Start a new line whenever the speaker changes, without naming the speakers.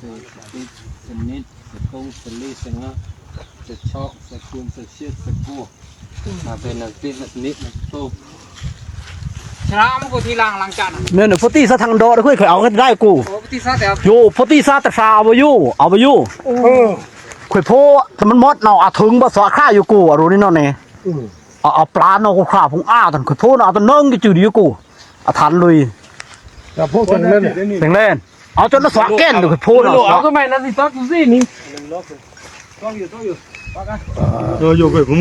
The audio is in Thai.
ติสนิดสกงสลีสงะจะชอกสกุลสเชียสกัวมาเป็นนักติสนิดนักโตชนะมันกูทีหลังจาน
เนี่ยพอตีซะทางดอได้เคยเอาเงินได้กู
โอ้ตีซาแต่
อยู่พอตีซะแต่ซาเอาไปอยู่เคยโพแต่มันมดเนาะถึงบ่สอค่าอยู่กูรู้นี่เนาะเนี่ยเอาปลาเนาะกูข่าผมตันเคยโพเอาตัวเนิ่งจืดอยู่กูทันเลย
แต่พวกเสียงเล่น
เสียงเล่นเอาจนสวะแก่นเคยโพเนาะ
เอาก็ไม่นั่นสิตักสินี่
อยู่กับผม